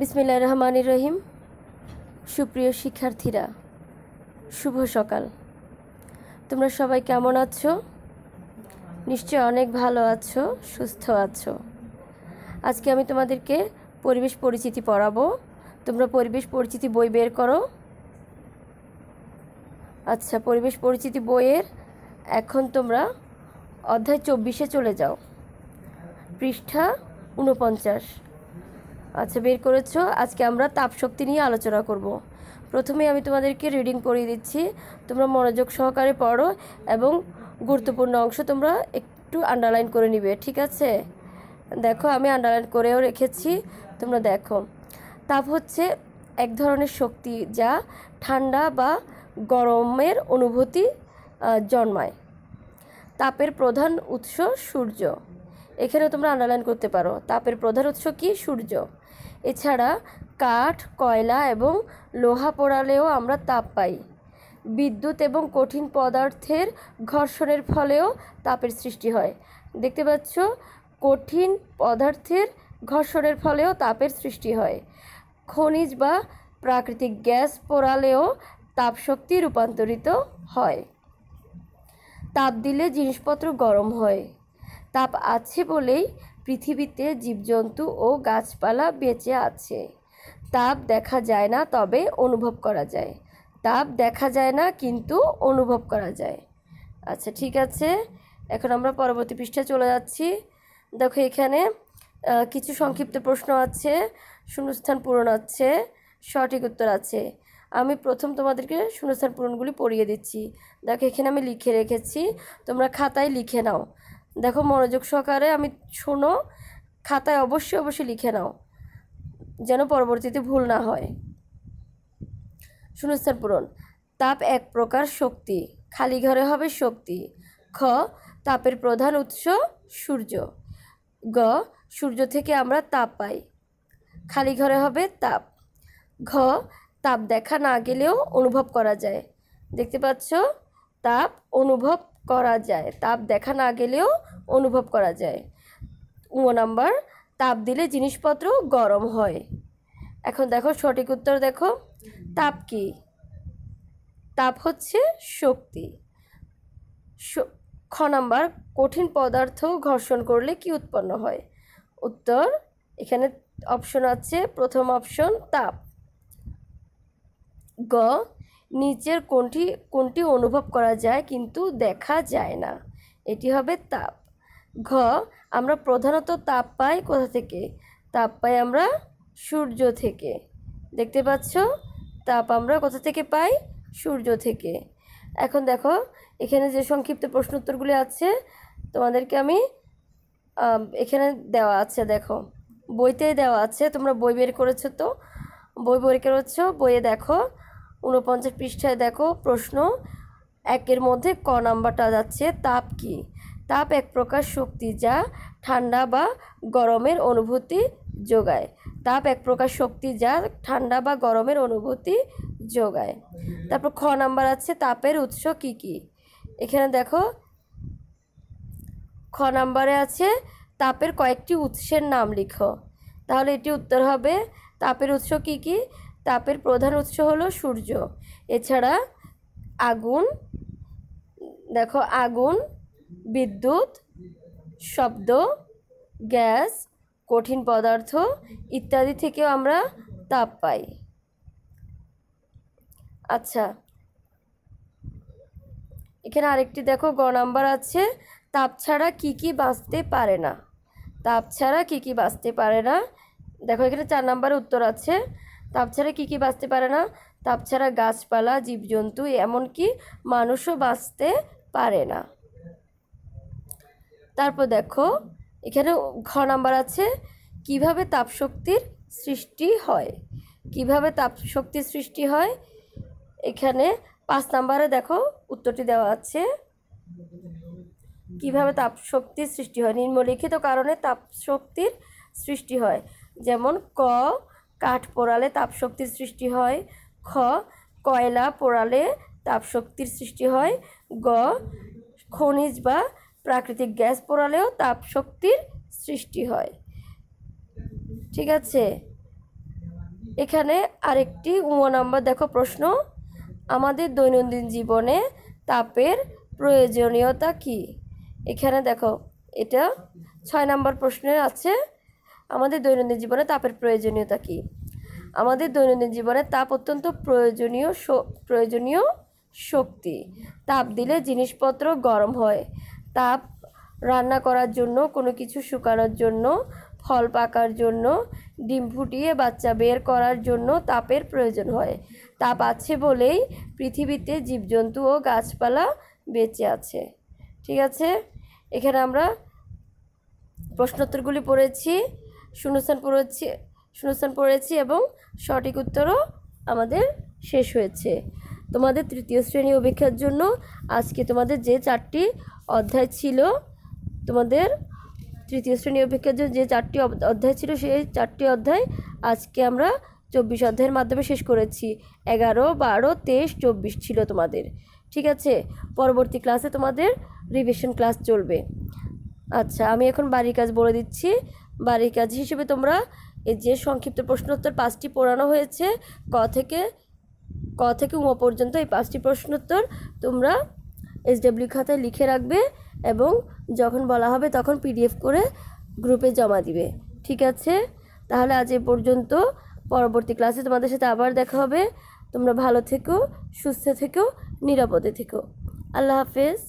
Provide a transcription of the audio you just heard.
বিসমিল্লাহির রহমানির রহিম। সুপ্রিয় শিক্ষার্থীরা, শুভ সকাল। তোমরা সবাই কেমন আছো? নিশ্চয় অনেক ভালো আছো, সুস্থ আছো। আজকে আমি তোমাদেরকে পরিবেশ পরিচিতি পড়াবো। তোমরা পরিবেশ পরিচিতি বই বের করো। আচ্ছা, পরিবেশ পরিচিতি বইয়ের এখন তোমরা অধ্যায় 24-এ চলে যাও, পৃষ্ঠা 49। আচ্ছা, বের করেছো। আজকে আমরা তাপশক্তি নিয়ে আলোচনা করব। প্রথমে আমি তোমাদেরকে রিডিং পড়িয়ে দিচ্ছি, তোমরা মনোযোগ সহকারে পড়ো এবং গুরুত্বপূর্ণ অংশ তোমরা একটু আন্ডারলাইন করে নিবে, ঠিক আছে? দেখো, আমি আন্ডারলাইন করেও রেখেছি, তোমরা দেখো। তাপ হচ্ছে এক ধরনের শক্তি যা ঠান্ডা বা গরমের অনুভূতি জন্মায়। তাপের প্রধান উৎস সূর্য। এখানেও তোমরা আন্ডারলাইন করতে পারো, তাপের প্রধান উৎস কি? সূর্য। এছাড়া কাঠ, কয়লা এবং লোহা পোড়ালেও আমরা তাপ পাই। বিদ্যুৎ এবং কঠিন পদার্থের ঘর্ষণের ফলেও তাপের সৃষ্টি হয়। দেখতে পাচ্ছ, কঠিন পদার্থের ঘর্ষণের ফলেও তাপের সৃষ্টি হয়। খনিজ বা প্রাকৃতিক গ্যাস পোড়ালেও তাপশক্তি রূপান্তরিত হয়। তাপ দিলে জিনিসপত্র গরম হয়। তাপ আছে বলেই পৃথিবীতে জীবজন্তু ও গাছপালা বেঁচে আছে। তাপ দেখা যায় না, তবে অনুভব করা যায়। তাপ দেখা যায় না, কিন্তু অনুভব করা যায়। আচ্ছা, ঠিক আছে, এখন আমরা পরবর্তী পৃষ্ঠায় চলে যাচ্ছি। দেখো, এখানে কিছু সংক্ষিপ্ত প্রশ্ন আছে, শূন্যস্থান পূরণ আছে, সঠিক উত্তর আছে। আমি প্রথম তোমাদেরকে শূন্যস্থান পূরণগুলি পড়িয়ে দিচ্ছি। দেখো, এখানে আমি লিখে রেখেছি, তোমরা খাতায় লিখে নাও। দেখো, মনোযোগ সহকারে আমি শোনো, খাতায় অবশ্যই লিখে নাও, যেন পরবর্তীতে ভুল না হয়। শূন্যস্থান পূরণ। তাপ এক প্রকার শক্তি। খালি ঘরে হবে শক্তি। খ, তাপের প্রধান উৎস সূর্য। গ, সূর্য থেকে আমরা তাপ পাই। খালি ঘরে হবে তাপ। ঘ, তাপ দেখা না গেলেও অনুভব করা যায়। দেখতে পাচ্ছ, তাপ অনুভব করা যায়, তাপ দেখা না গেলেও অনুভব করা যায়। নাম্বার, তাপ দিলে জিনিসপত্র গরম হয়। এখন দেখো সঠিক উত্তর, দেখো তাপ কি? তাপ হচ্ছে শক্তি। খ নাম্বার, কঠিন পদার্থ ঘর্ষণ করলে কি উৎপন্ন হয়? উত্তর, এখানে অপশন আছে, প্রথম অপশন তাপ। গ, নিচের কোনটি অনুভব করা যায় কিন্তু দেখা যায় না? এটি হবে তাপ। ঘ, আমরা প্রধানত তাপ পাই কোথা থেকে? তাপ পাই আমরা সূর্য থেকে। দেখতে পাচ্ছ, তাপ আমরা কোথা থেকে পাই? সূর্য থেকে। এখন দেখো, এখানে যে সংক্ষিপ্ত প্রশ্ন উত্তরগুলি আছে তোমাদেরকে আমি এখানে দেওয়া আছে, দেখো বইতেই দেওয়া আছে, তোমরা বই বের করেছো তো? বই বের করেছো, বইয়ে দেখো 49 পৃষ্ঠায় দেখো প্রশ্ন 1-এর মধ্যে ক নাম্বারটা যাচ্ছে, তাপ কি? তাপ এক প্রকার শক্তি যা ঠান্ডা বা গরমের অনুভূতি যোগায়। তাপ এক প্রকার শক্তি যা ঠান্ডা বা গরমের অনুভূতি যোগায়। তারপর খ নাম্বার আছে, তাপের উৎস কি কি? এখানে দেখো, খ নাম্বারে আছে, তাপের কয়েকটি উৎসের নাম লিখো। তাহলে এটি উত্তর হবে। তাপের উৎস কি কি? তাপের প্রধান উৎস হলো সূর্য। এছাড়া আগুন, দেখো আগুন, বিদ্যুৎ, শব্দ, গ্যাস, কঠিন পদার্থ ইত্যাদি থেকেও আমরা তাপ পাই। আচ্ছা, এখানে আরেকটি দেখো, গ নাম্বার আছে, তাপ ছাড়া কি কি বাঁচতে পারে না? তাপ ছাড়া কি কি বাঁচতে পারে না? দেখো, এখানে 4 নাম্বারের উত্তর আছে, তাপ ছাড়া কি কি বাঁচতে পারে না? তাপ ছাড়া গাছপালা, জীবজন্তু, এমনকি মানুষও বাঁচতে পারে না। তারপর দেখো, এখানে ঘ নাম্বার আছে, কিভাবে তাপশক্তির সৃষ্টি হয়? কিভাবে তাপশক্তির সৃষ্টি হয়? এখানে 5 নাম্বারে দেখো উত্তরটি দেওয়া আছে, কিভাবে তাপশক্তির সৃষ্টি হয়। নিম্নলিখিত কারণে তাপশক্তির সৃষ্টি হয়, যেমন ক, কাঠ পোড়ালে তাপশক্তির সৃষ্টি হয়। খ, কয়লা পোড়ালে তাপশক্তির সৃষ্টি হয়। গ, খনিজ বা প্রাকৃতিক গ্যাস পোড়ালেও তাপশক্তির সৃষ্টি হয়। ঠিক আছে, এখানে আরেকটি 1 নাম্বার দেখো প্রশ্ন, আমাদের দৈনন্দিন জীবনে তাপের প্রয়োজনীয়তা কি? এখানে দেখো এটা 6 নাম্বার প্রশ্নের আছে, আমাদের দৈনন্দিন জীবনে তাপের প্রয়োজনীয়তা কি? আমাদের দৈনন্দিন জীবনে তাপ অত্যন্ত প্রয়োজনীয় শক্তি। তাপ দিলে জিনিসপত্র গরম হয়। তাপ রান্না করার জন্য, কোনো কিছু শুকানোর জন্য, ফল পাকার জন্য, ডিম ফুটিয়ে বাচ্চা বের করার জন্য তাপের প্রয়োজন হয়। তাপ আছে বলেই পৃথিবীতে জীবজন্তু ও গাছপালা বেঁচে আছে। ঠিক আছে, এখানে আমরা প্রশ্নোত্তরগুলি পড়েছি, শূন্যস্থান পড়েছি এবং সঠিক উত্তরও আমাদের শেষ হয়েছে। তোমাদের তৃতীয় শ্রেণী অভিজ্ঞতার জন্য আজকে তোমাদের যে 4টি অধ্যায় ছিল, তোমাদের তৃতীয় শ্রেণী অভিজ্ঞতার জন্য যে 4টি অধ্যায় ছিল, সেই 4টি অধ্যায় আজকে আমরা 24 অধ্যায়ের মাধ্যমে শেষ করেছি। 11, 12, 23, 24 ছিল তোমাদের। ঠিক আছে, পরবর্তী ক্লাসে তোমাদের রিভিশন ক্লাস চলবে। আচ্ছা, আমি এখন বাড়ির কাজ বলে দিচ্ছি। বাড়ির কাজ হিসেবে তোমরা এই যে সংক্ষিপ্ত প্রশ্নোত্তর 5টি পড়ানো হয়েছে, ক থেকে উ পর্যন্ত, এই 5টি প্রশ্নোত্তর তোমরা SW খাতায় লিখে রাখবে এবং যখন বলা হবে তখন PDF করে গ্রুপে জমা দিবে। ঠিক আছে, তাহলে আজ এ পর্যন্ত। পরবর্তী ক্লাসে তোমাদের সাথে আবার দেখা হবে। তোমরা ভালো থেকো, সুস্থ থেকো, নিরাপদে থেকো। আল্লাহ হাফেজ।